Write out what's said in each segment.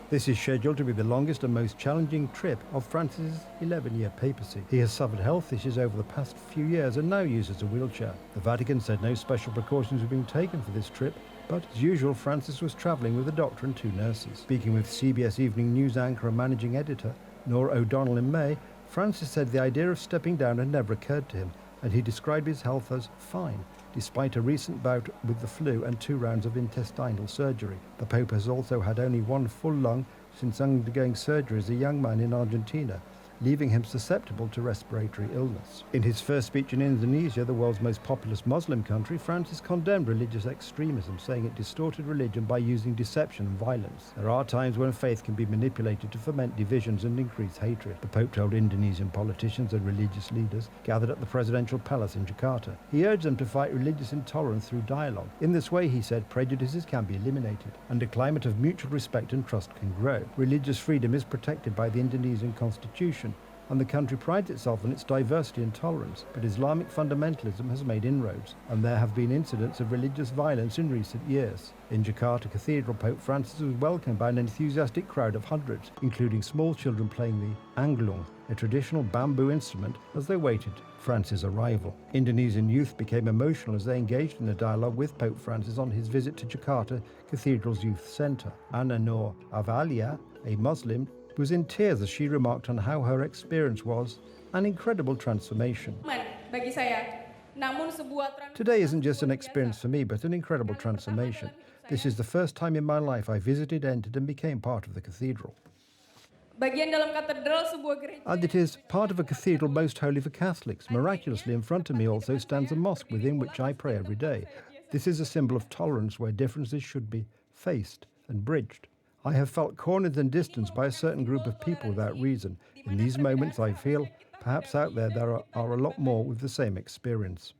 This is scheduled to be the longest and most challenging trip of Francis's 11-year papacy. He has suffered health issues over the past few years and now uses a wheelchair. The Vatican said no special precautions were being taken for this trip, but as usual, Francis was travelling with a doctor and 2 nurses. Speaking with CBS Evening News anchor and managing editor Norah O'Donnell in May, Francis said the idea of stepping down had never occurred to him, and he described his health as fine, despite a recent bout with the flu and 2 rounds of intestinal surgery. The Pope has also had only 1 full lung since undergoing surgery as a young man in Argentina, leaving him susceptible to respiratory illness. In his first speech in Indonesia, the world's most populous Muslim country, Francis condemned religious extremism, saying it distorted religion by using deception and violence. There are times when faith can be manipulated to foment divisions and increase hatred, the Pope told Indonesian politicians and religious leaders gathered at the presidential palace in Jakarta. He urged them to fight religious intolerance through dialogue. In this way, he said, prejudices can be eliminated, and a climate of mutual respect and trust can grow. Religious freedom is protected by the Indonesian constitution, and the country prides itself on its diversity and tolerance, but Islamic fundamentalism has made inroads, and there have been incidents of religious violence in recent years. In Jakarta Cathedral, Pope Francis was welcomed by an enthusiastic crowd of hundreds, including small children playing the angklung, a traditional bamboo instrument, as they waited Francis' arrival. Indonesian youth became emotional as they engaged in a dialogue with Pope Francis on his visit to Jakarta Cathedral's Youth Centre. Anna Nur Avalia, a Muslim, was in tears as she remarked on how her experience was an incredible transformation. Today isn't just an experience for me, but an incredible transformation. This is the first time in my life I visited, entered, and became part of the cathedral. And it is part of a cathedral most holy for Catholics. Miraculously, in front of me also stands a mosque within which I pray every day. This is a symbol of tolerance where differences should be faced and bridged. I have felt cornered and distanced by a certain group of people without reason. In these moments, I feel perhaps out there are a lot more with the same experience.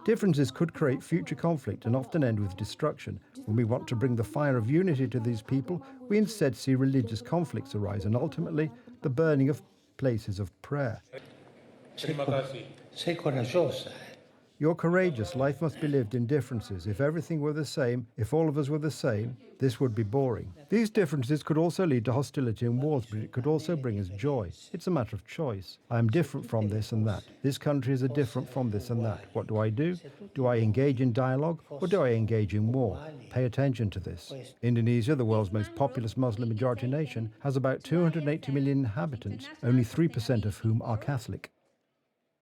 Differences could create future conflict and often end with destruction. When we want to bring the fire of unity to these people, we instead see religious conflicts arise and ultimately the burning of places of prayer. You're courageous. Life must be lived in differences. If everything were the same, if all of us were the same, this would be boring. These differences could also lead to hostility and wars, but it could also bring us joy. It's a matter of choice. I am different from this and that. This country is different from this and that. What do? Do I engage in dialogue or do I engage in war? Pay attention to this. Indonesia, the world's most populous Muslim majority nation, has about 280 million inhabitants, only 3% of whom are Catholic.